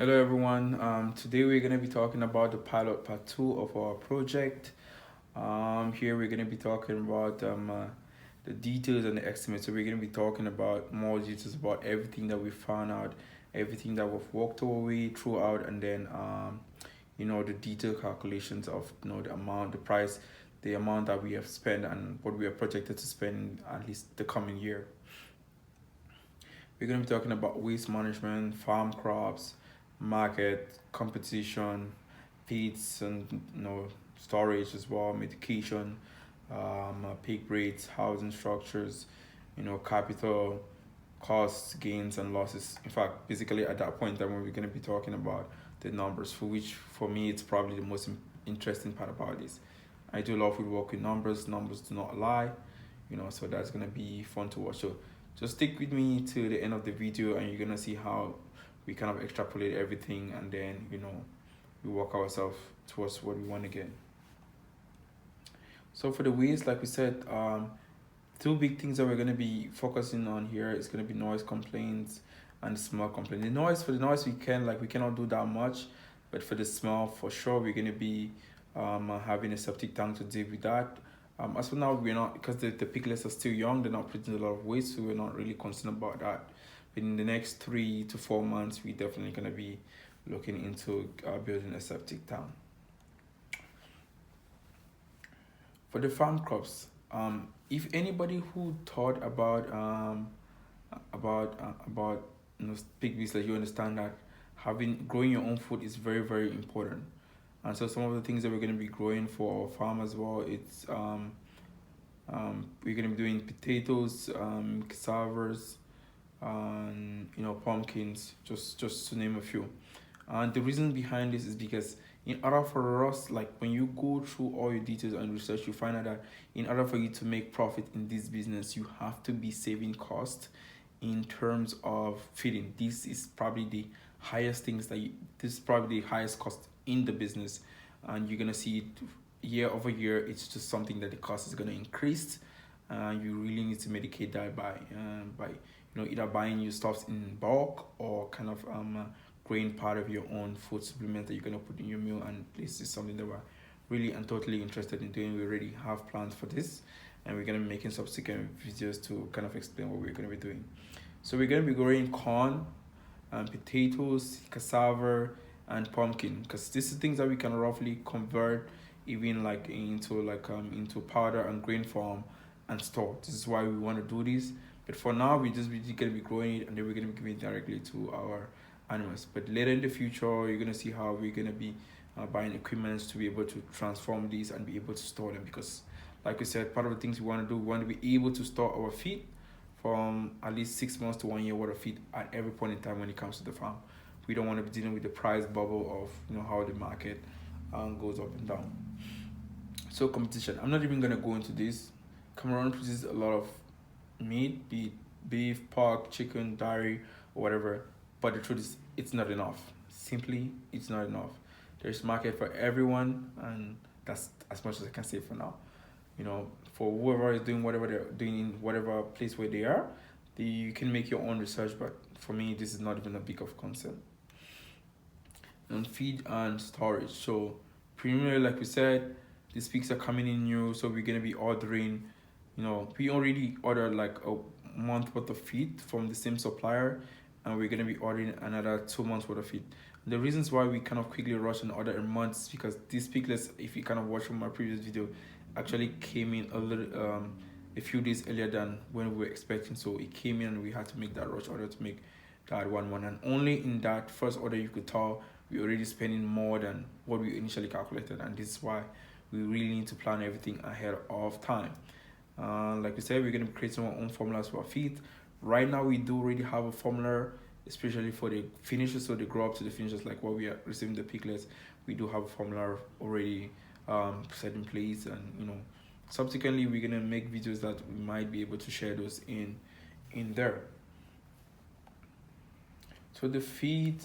Hello everyone. Today we're going to be talking about the pilot part 2 of our project. Here we're going to be talking about the details and the estimates. So we're going to be talking about more details about everything that we found out, everything that we've worked our way throughout, and then the detailed calculations of the amount, the price, the amount that we have spent, and what we are projected to spend at least the coming year. We're going to be talking about waste management, farm crops, market, competition, feeds, and storage as well, medication, pig rates, housing structures, capital, costs, gains, and losses. In fact, basically at that point, that when we're going to be talking about the numbers, for which for me it's probably the most interesting part about this. I do love to work with numbers. Numbers do not lie, so that's gonna be fun to watch. So just stick with me to the end of the video, and you're gonna see how we kind of extrapolate everything, and then we work ourselves towards what we want to get. So for the waste, like we said, two big things that we're gonna be focusing on here is gonna be noise complaints and smell complaints. For the noise we cannot do that much, but for the smell for sure we're gonna be having a septic tank to deal with that. As for now, we're not, because the piglets are still young, they're not producing a lot of waste, so we're not really concerned about that. But in the next 3 to 4 months, we're definitely going to be looking into building a septic tank. For the farm crops, if anybody who thought about pig business, you understand that growing your own food is very, very important. And so some of the things that we're going to be growing for our farm as well, it's we're going to be doing potatoes, cassavas, and pumpkins, just to name a few. And the reason behind this is because in order for us, like when you go through all your details and research, you find out that in order for you to make profit in this business, you have to be saving cost in terms of feeding. This is probably the highest things this is probably the highest cost in the business, and you're gonna see it year over year. It's just something that the cost is gonna increase. You really need to mitigate that by either buying your stuffs in bulk or kind of growing part of your own food supplement that you're gonna put in your meal. And this is something that we're really and totally interested in doing. We already have plans for this, and we're gonna be making subsequent videos to kind of explain what we're gonna be doing. So we're gonna be growing corn, potatoes, cassava, and pumpkin, because this is things that we can roughly convert even like into powder and grain form and store. This is why we want to do this. But for now, we're gonna be growing it, and then we're gonna be giving it directly to our animals. But later in the future, you're gonna see how we're gonna be buying equipment to be able to transform these and be able to store them. Because, like we said, part of the things we want to do, we want to be able to store our feed from at least 6 months to 1 year worth of feed at every point in time when it comes to the farm. We don't want to be dealing with the price bubble of how the market goes up and down. So competition, I'm not even gonna go into this. Cameroon produces a lot of meat, be it beef, pork, chicken, dairy, or whatever. But the truth is, it's not enough. Simply, it's not enough. There's market for everyone, and that's as much as I can say for now. For whoever is doing whatever they're doing in whatever place where they are, you can make your own research. But for me, this is not even a big of concern. And feed and storage. So primarily, like we said, these pigs are coming in new, so we're gonna be ordering. We already ordered like a month worth of feed from the same supplier, and we're gonna be ordering another 2 months worth of feed. The reasons why we kind of quickly rush and order a month is because these piglets, if you kind of watch from my previous video, actually came in a few days earlier than when we were expecting. So it came in, and we had to make that rush order to make that one. And only in that first order you could tell we're already spending more than what we initially calculated, and this is why we really need to plan everything ahead of time. Like we said, we're going to be creating our own formulas for our feed. Right now, we do already have a formula, especially for the finishes, so they grow up to the finishes, like what we are receiving the piglets. We do have a formula already set in place, and subsequently, we're going to make videos that we might be able to share those in there. So the feed.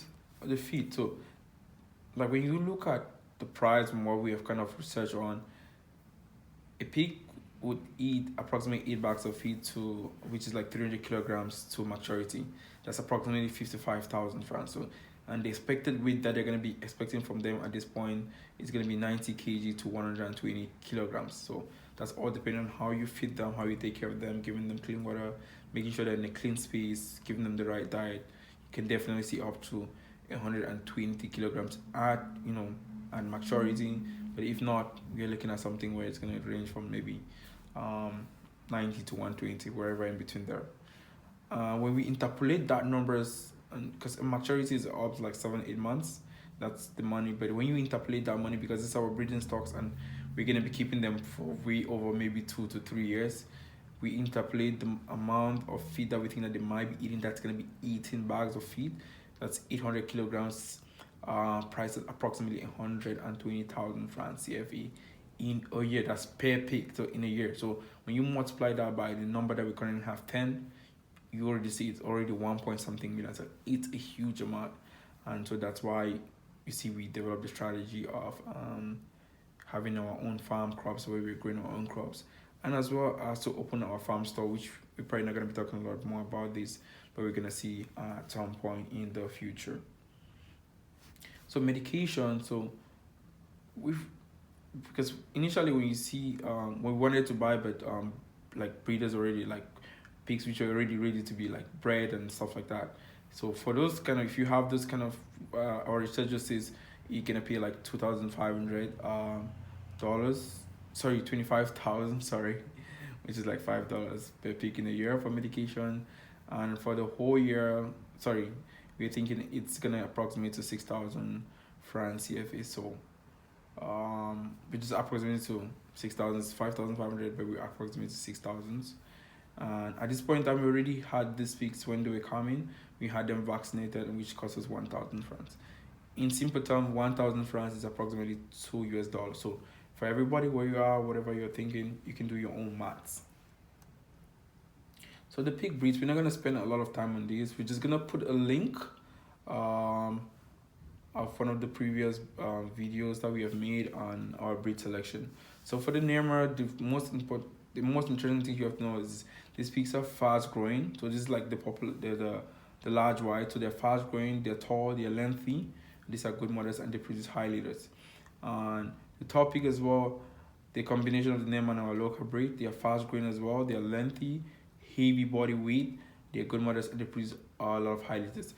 So, like when you look at the price and what we have kind of researched on, a pig would eat approximately 8 bags of feed, which is like 300 kilograms to maturity. That's approximately 55,000 francs. So and the expected weight that they're going to be expecting from them at this point is going to be 90 kg to 120 kilograms. So that's all depending on how you feed them, how you take care of them, giving them clean water, making sure they're in a clean space, giving them the right diet. You can definitely see up to 120 kilograms at, at maturity. But if not, we're looking at something where it's going to range from maybe 90 to 120, wherever in between there. When we interpolate that numbers, because maturity is up like 7-8 months, that's the money. But when you interpolate that money, because it's our breeding stocks and we're gonna be keeping them for way over maybe 2 to 3 years, we interpolate the amount of feed that we think that they might be eating. That's gonna be 18 bags of feed. That's 800 kilograms, priced at approximately 120,000 francs CFA in a year. That's per pig, so in a year. So when you multiply that by the number that we currently have, 10, you already see it's already 1 point something million. So it's a huge amount, and so that's why you see we developed the strategy of having our own farm crops where we're growing our own crops, and as well as to open our farm store, which we're probably not going to be talking a lot more about this, but we're going to see at some point in the future. So medication, so we've, because initially when you see we wanted to buy, but like breeders already, like pigs which are already ready to be like bred and stuff like that. So for those kind of, if you have those kind of our research just says you're gonna pay like $2,500 sorry, 25,000, sorry, which is like $5 per pig in a year for medication. And for the whole year, sorry, we're thinking it's gonna approximate to 6,000 francs CFA. So which is approximately to 6,000, 5,500, but we approximate to 6,000. And at this point in time, we already had these pigs when they were coming. We had them vaccinated, which cost us 1,000 francs. In simple terms, 1,000 francs is approximately $2. So for everybody where you are, whatever you're thinking, you can do your own maths. So the pig breeds, we're not gonna spend a lot of time on this. We're just gonna put a link of one of the previous videos that we have made on our breed selection. So for the Nearmar, the most interesting thing you have to know is these pigs are fast growing. So this is like the large white. So they're fast growing, they're tall, they're lengthy. These are good mothers and they produce high leaders. And the tall pig as well, the combination of the Nearmar and our local breed, they are fast growing as well. They're lengthy, heavy body weight. They're good mothers and they produce a lot of high leaders.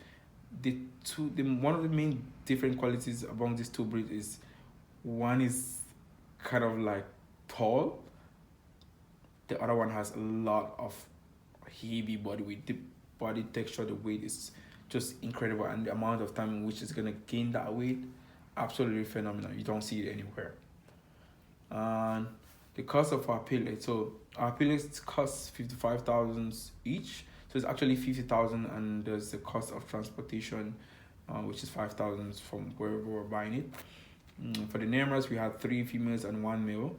One of the main different qualities among these two breeds is one is kind of like tall. The other one has a lot of heavy body weight. The body texture, the weight is just incredible, and the amount of time in which it's gonna gain that weight, absolutely phenomenal. You don't see it anywhere. And the cost of our pellets. So our pellets cost 55,000 each. So it's actually 50,000, and there's the cost of transportation, which is 5,000 from wherever we're buying it. For the Nearmars, we had 3 females and 1 male.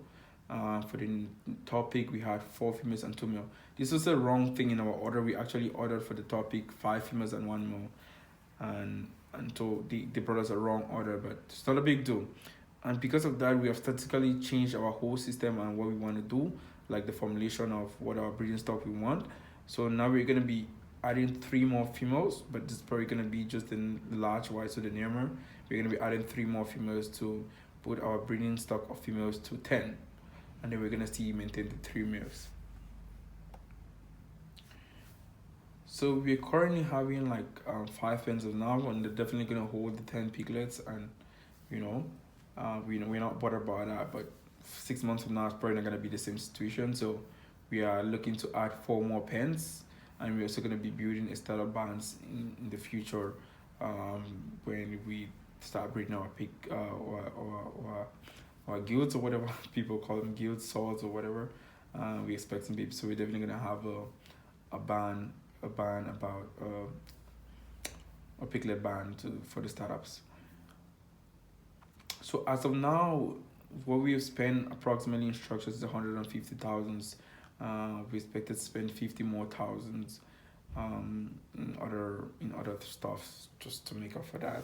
For the top pig, we had 4 females and 2 male. This was a wrong thing in our order. We actually ordered for the top pig 5 females and 1 male, and so they brought us a wrong order, but it's not a big deal. And because of that, we have statistically changed our whole system and what we want to do, like the formulation of what our breeding stock we want. So now we're going to be adding 3 more females, but this is probably going to be just in the large white, so the Nearmar. We're going to be adding 3 more females to put our breeding stock of females to 10. And then we're going to see maintain the 3 males. So we're currently having like 5 hens now, and they're definitely going to hold the 10 piglets. And we're not bothered about that, but 6 months from now it's probably not going to be the same situation. So we are looking to add 4 more pens, and we're also going to be building external bands in the future when we start breeding our pig or guilds, or whatever people call them, guilds, swords, or whatever. We're expecting babies, so we're definitely going to have a band about a piglet band for the startups. So as of now, what we have spent approximately in structures is 150,000. We expected to spend 50 more thousands in other stuff just to make up for that,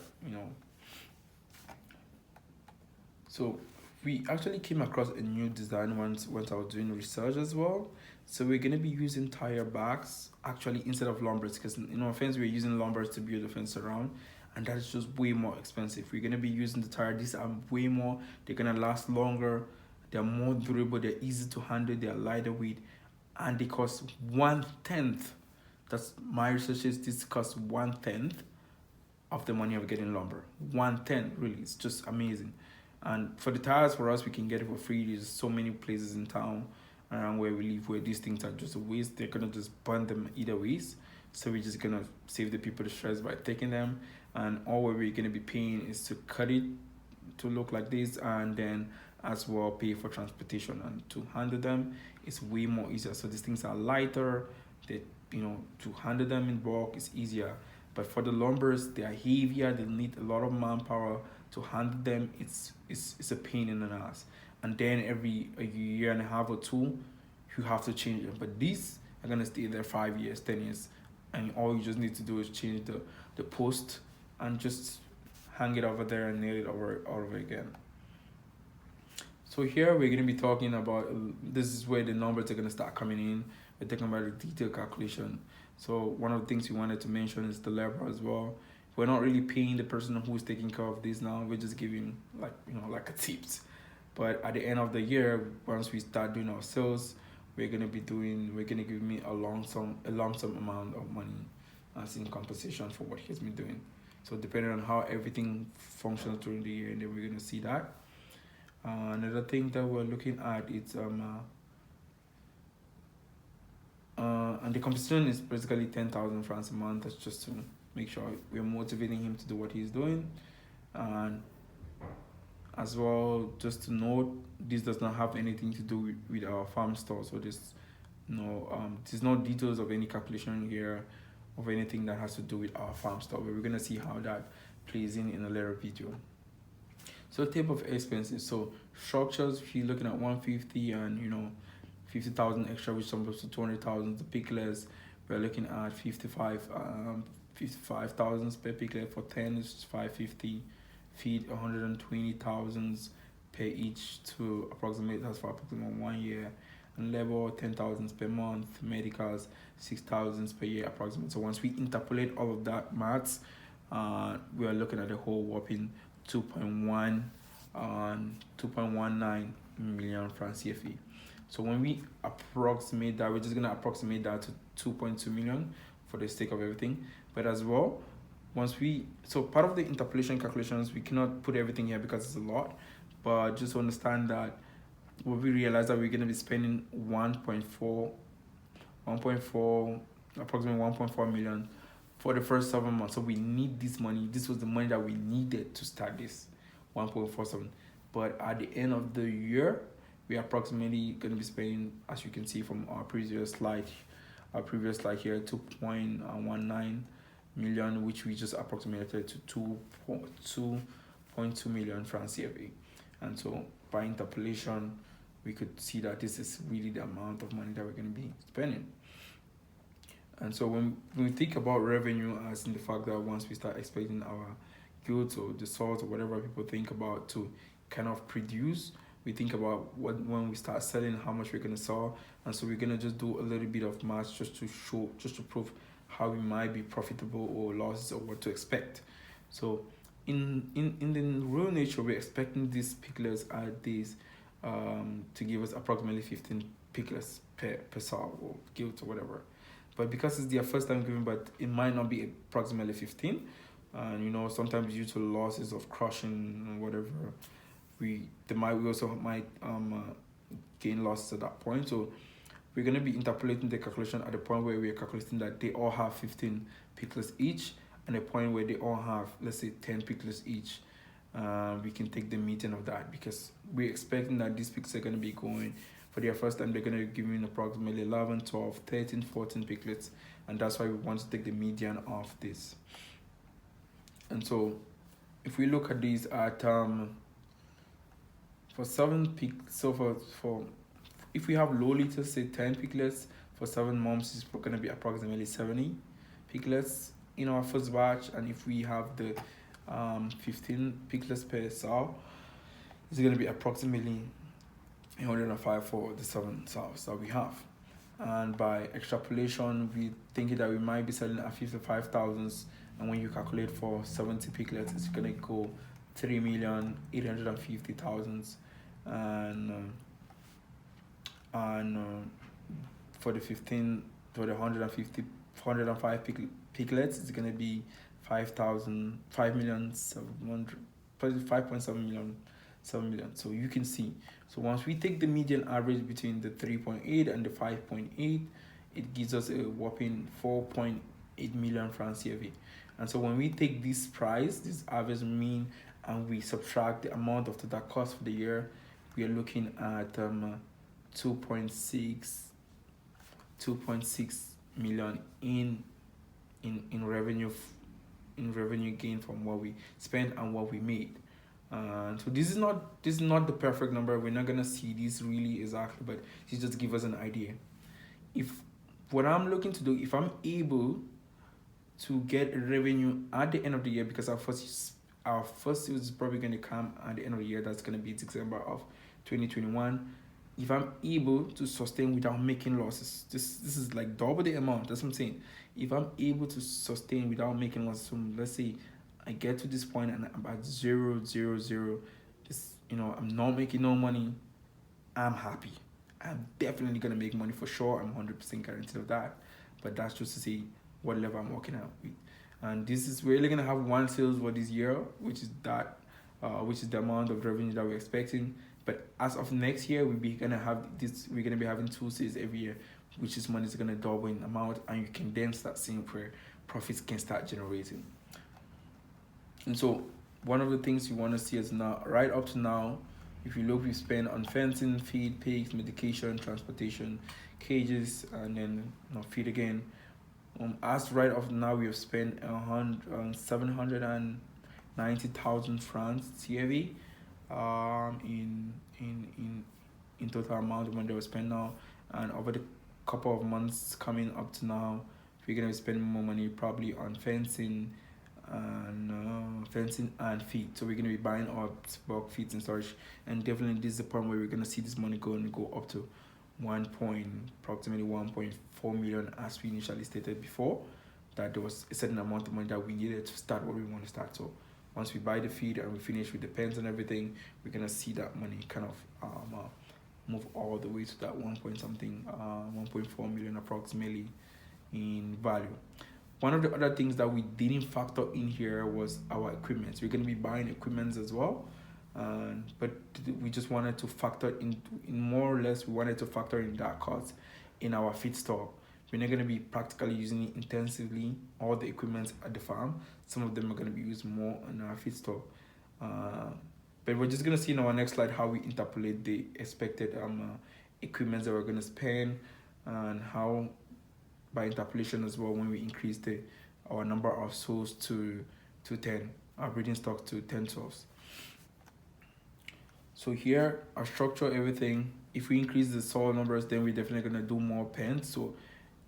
So we actually came across a new design once I was doing research as well. So we're gonna be using tire bags actually instead of lumbers, because in our fence we're using lumbers to build the fence around, and that's just way more expensive. We're gonna be using the tire. These are way more. They're gonna last longer. They're more durable. They're easy to handle. They're lighter weight, and they cost 1/10. That's my research is this costs 1/10 of the money of getting lumber. 1/10, really. It's just amazing. And for the tires, for us, we can get it for free. There's so many places in town around where we live where these things are just a waste. They're gonna just burn them either ways. So we're just gonna save the people the stress by taking them. And all we're gonna be paying is to cut it to look like this, and then as well pay for transportation and to handle them. It's way more easier. So these things are lighter. They to handle them in bulk is easier. But for the lumbers, they are heavier. They need a lot of manpower to handle them. It's a pain in the ass. And then every a year and a half or two, you have to change them. But these are gonna stay there 5 years, 10 years, and all you just need to do is change the post and just hang it over there and nail it over again. So here we're going to be talking about, this is where the numbers are going to start coming in. We're talking about the detailed calculation. So one of the things we wanted to mention is the labor as well. We're not really paying the person who's taking care of this now. We're just giving like a tips. But at the end of the year, once we start doing our sales, we're gonna give me a lump sum amount of money as in compensation for what he's been doing. So depending on how everything functions during the year, and then we're gonna see that. Another thing that we're looking at is and the compensation is basically 10,000 francs a month. That's just to make sure we're motivating him to do what he's doing. And as well, just to note, this does not have anything to do with our farm store. So there's no details of any calculation here of anything that has to do with our farm store. But we're gonna see how that plays in a later video. So table of expenses. So structures, if you're looking at 150 and 50,000 extra, which sums to 200,000. The picklers, we're looking at 55,000 per pickler. For 10 is 550. Feed 120,000 per each to approximate, that's for approximately 1 year. And labor 10,000 per month. Medicals 6,000 per year approximately. So once we interpolate all of that maths, we are looking at the whole whopping 2.19 million francs CFA. So when we approximate that, we're just gonna approximate that to 2.2 million for the sake of everything. But as well, so part of the interpolation calculations, we cannot put everything here because it's a lot, but just understand that when we realize that we're gonna be spending 1.4, approximately 1.4 million for the first 7 months. So we need this money. This was the money that we needed to start this 1.47. But at the end of the year, we are approximately going to be spending, as you can see from our previous slide here, 2.19 million, which we just approximated to 2.2 million francs CFA. And so by interpolation, we could see that this is really the amount of money that we're going to be spending. And so when we think about revenue, as in the fact that once we start expecting our goods or the salt or whatever people think about to kind of produce, we think about when we start selling, how much we're going to sell. And so we're going to just do a little bit of math just to prove how we might be profitable or losses or what to expect. So in the real nature, we're expecting these picklers at these to give us approximately 15 picklers per sow or guilt or whatever. But because it's their first time giving, but it might not be approximately 15. And sometimes due to losses of crushing and whatever, we also might gain losses at that point. So we're going to be interpolating the calculation at the point where we're calculating that they all have 15 picklers each, and a point where they all have, let's say, 10 picklers each. We can take the median of that, because we're expecting that these picklers are going to be going for their first time. They're going to be giving approximately 11, 12, 13, 14 picklets, and that's why we want to take the median of this. And so if we look at these at for 7 picklets, so for if we have low litters, say 10 picklets for 7 months, it's going to be approximately 70 picklets in our first batch. And if we have the 15 picklets per sow, it's going to be approximately 105 for the 7 sows that we have. And by extrapolation, we think that we might be selling at 55,000 and when you calculate for 70 piglets, it's gonna go 3,850,000, and for the 15 for the 150 105 piglets, it's gonna be 5,000 5,700 5.7 million 7 million. So you can see, so once we take the median average between the 3.8 and the 5.8, it gives us a whopping 4.8 million francs CFA. And so when we take this price, this average mean, and we subtract the amount of total cost for the year, we are looking at 2.6 million in revenue, gain from what we spent and what we made. So this is not the perfect number. We're not gonna see this really exactly, but this just give us an idea. If what I'm looking to do, if I'm able to get revenue at the end of the year, because our first sales is probably going to come at the end of the year, that's going to be December of 2021. If I'm able to sustain without making losses, this is like double the amount. That's what I'm saying. If I'm able to sustain without making losses, so let's say I get to this point and I'm at 0, 0, 0, just I'm not making no money, I'm happy. I'm definitely gonna make money for sure. I'm 100% guaranteed of that. But that's just to say what level I'm working out with. And this is, we're only gonna have one sales for this year, which is the amount of revenue that we're expecting. But as of next year, we're gonna be having two sales every year, which is money is gonna double in amount, and you can then start seeing where profits can start generating. And so one of the things you want to see is now, right up to now, if you look, we spend on fencing, feed, pigs, medication, transportation, cages, and then feed again. As right of now, we have spent 790,000 francs CFA, in total amount of money that we spend now, and over the couple of months coming up to now, we're gonna be spending more money probably on fencing and feed. So we're gonna be buying our bulk feeds and storage, and definitely this is the point where we're gonna see this money go up to approximately 1.4 million, as we initially stated before, that there was a certain amount of money that we needed to start what we want to start. So once we buy the feed and we finish with the pens and everything, we're gonna see that money kind of move all the way to that 1.4 million approximately in value. One of the other things that we didn't factor in here was our equipment. We're going to be buying equipment as well, but we just wanted to factor in more or less, we wanted to factor in that cost in our feed store. We're not going to be practically using it intensively, all the equipment at the farm. Some of them are going to be used more in our feed store. But we're just going to see in our next slide how we interpolate the expected equipment that we're going to spend, and how by interpolation as well, when we increase our number of sows to 10, our breeding stock to 10 sows. So here I structure everything. If we increase the sow numbers, then we're definitely gonna do more pens. So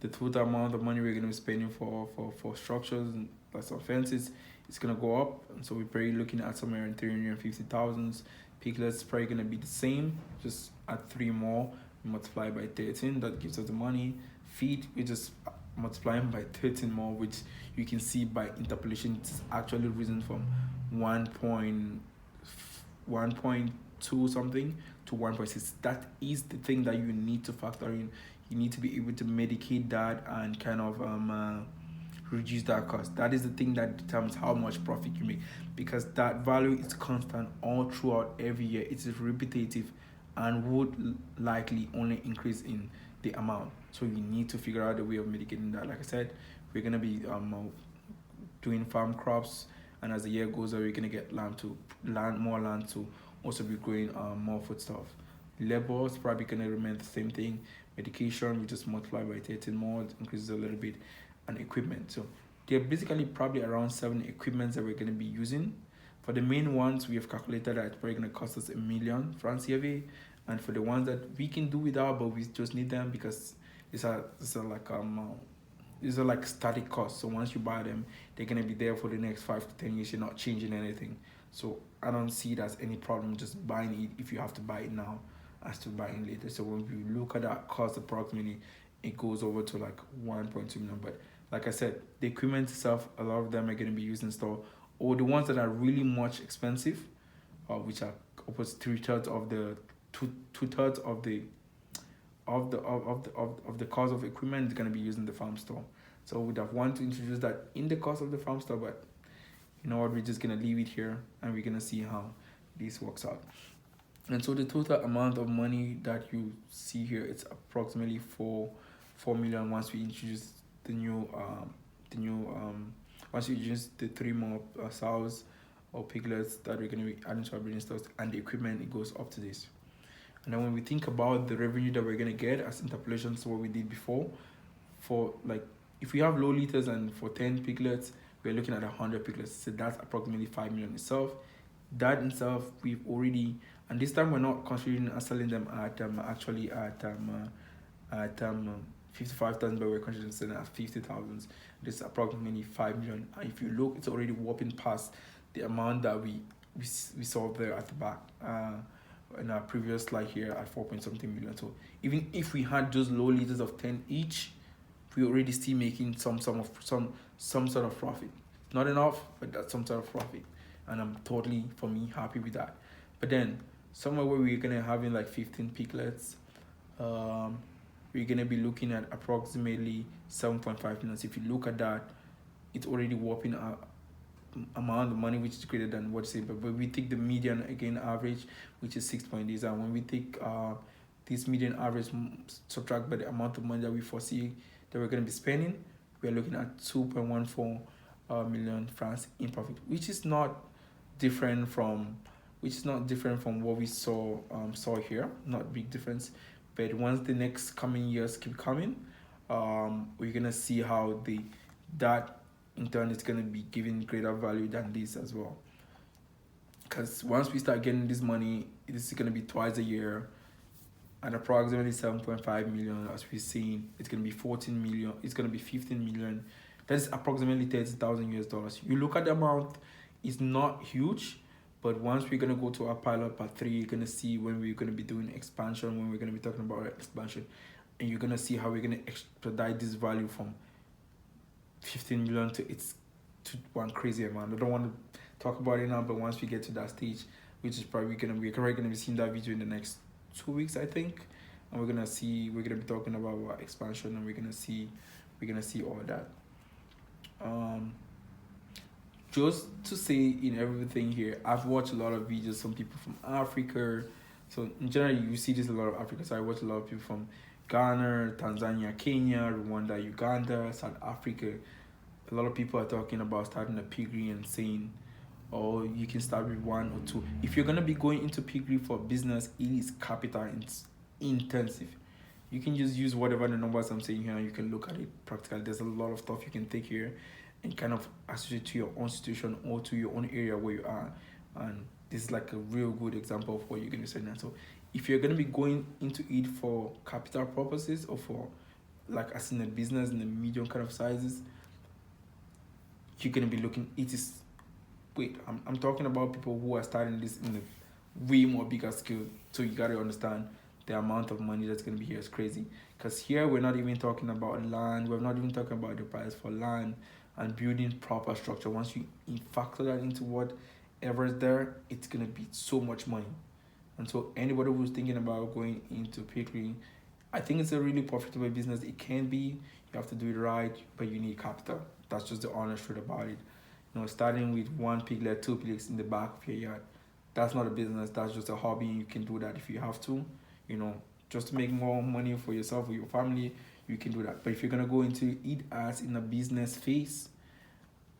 the total amount of money we're gonna be spending for structures and plus our fences, it's gonna go up. And so we're probably looking at somewhere in 350,000. Piglets probably gonna be the same, just add 3 more, multiply by 13, that gives us the money. Feed, we just multiplying by 13 more, which you can see by interpolation, it's actually risen from 1.2 something to 1.6. That is the thing that you need to factor in. You need to be able to medicate that and kind of reduce that cost. That is the thing that determines how much profit you make, because that value is constant all throughout every year. It is repetitive and would likely only increase in the amount. So you need to figure out a way of mitigating that. Like I said, we're gonna be doing farm crops, and as the year goes on, we're gonna get more land to also be growing more food stuff. Labor is probably gonna remain the same thing. Medication, we just multiply by 13 more, it increases a little bit, and equipment. So there are basically probably around 7 equipments that we're gonna be using. For the main ones, we have calculated that it's probably gonna cost us 1 million francs CFA. And for the ones that we can do without, but we just need them because these are like static costs. So once you buy them, they're gonna be there for the next 5 to 10 years. You're not changing anything. So I don't see it as any problem just buying it if you have to buy it now as to buying later. So when we look at that cost approximately, it goes over to like 1.2 million. But like I said, the equipment itself, a lot of them are going to be used in store, or the ones that are really much expensive, which are almost 3/3 of the two-thirds of the cost of equipment is going to be used in the farm store. So we'd have wanted to introduce that in the cost of the farm store, but you know what, we're just going to leave it here and we're going to see how this works out. And so the total amount of money that you see here, it's approximately 4 million once we introduce the new once we introduce the 3 more sows or piglets that we're going to be adding to our breeding stocks, and the equipment, it goes up to this. And then when we think about the revenue that we're going to get as interpolation to what we did before, for like if we have low liters and for 10 piglets, we're looking at 100 piglets. So that's approximately 5 million itself. That itself, we've already, and this time we're not considering selling them at actually at 55,000, but we're considering selling at 50,000. This is approximately 5 million. And if you look, it's already whopping past the amount that we saw there at the back in our previous slide here at 4 point something million. So even if we had just low liters of 10 each, we already still making some sort of profit. Not enough, but that's some sort of profit, and I'm totally, for me, happy with that. But then somewhere where we're gonna having like 15 piglets, we're gonna be looking at approximately 7.5 million. So if you look at that, it's already whopping amount of money which is greater than what's it. But we take the median again average, which is 6.8, and when we take this median average subtract by the amount of money that we foresee that we're going to be spending, we're looking at 2.14 million francs in profit, which is not different from what we saw here. Not big difference, but once the next coming years keep coming, we're gonna see how that in turn is gonna be giving greater value than this as well. Because once we start getting this money, this is gonna be twice a year at approximately 7.5 million. As we've seen, it's gonna be 14 million. It's gonna be 15 million. That's approximately $30,000 US. You look at the amount, it's not huge, but once we're gonna go to our pilot part 3, you're gonna see when we're gonna be doing expansion, when we're gonna be talking about expansion, and you're gonna see how we're gonna expedite this value from 15 million to one crazy amount. I don't want to talk about it now, but once we get to that stage, which is probably we're gonna be seeing that video in the next 2 weeks, I think, and we're gonna be talking about expansion, and we're gonna see all that. Just to say, in everything here, I've watched a lot of videos, some people from Africa. So in general, you see this a lot of Africa. So I watch a lot of people from Ghana, Tanzania, Kenya, Rwanda, Uganda, South Africa. A lot of people are talking about starting a piggery and saying, oh, you can start with 1 or 2. If you're gonna be going into piggery for business, it is capital intensive. You can just use whatever the numbers I'm saying here, and you can look at it practically. There's a lot of stuff you can take here and kind of associate to your own situation or to your own area where you are. And this is like a real good example of what you're going to say now. So if you're going to be going into it for capital purposes, or for like as in a business in the medium kind of sizes, you're going to be looking, I'm talking about people who are starting this in a way more bigger scale. So you got to understand the amount of money that's going to be here is crazy. Because here we're not even talking about land. We're not even talking about the price for land and building proper structure. Once you factor that into whatever is there, it's going to be so much money. And so anybody who's thinking about going into piggery, I think it's a really profitable business. It can be. You have to do it right, but you need capital. That's just the honest truth about it. Starting with 1 piglet, 2 piglets in the back of your yard, that's not a business. That's just a hobby. You can do that if you have to, just to make more money for yourself or your family. You can do that. But if you're gonna go into it as in a business phase,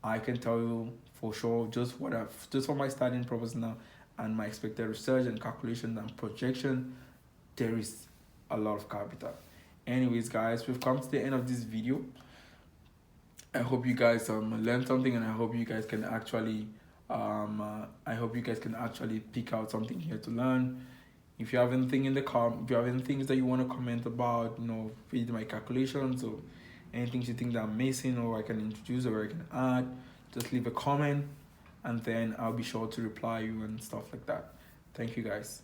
I can tell you for sure, just for my starting purpose now and my expected research and calculation and projection, there is a lot of capital. Anyways, guys, we've come to the end of this video. I hope you guys learned something, and I hope you guys can actually pick out something here to learn. If you have anything if you have anything that you want to comment about, with my calculations, or anything you think that I'm missing, or I can introduce, or I can add, just leave a comment, and then I'll be sure to reply you and stuff like that. Thank you, guys.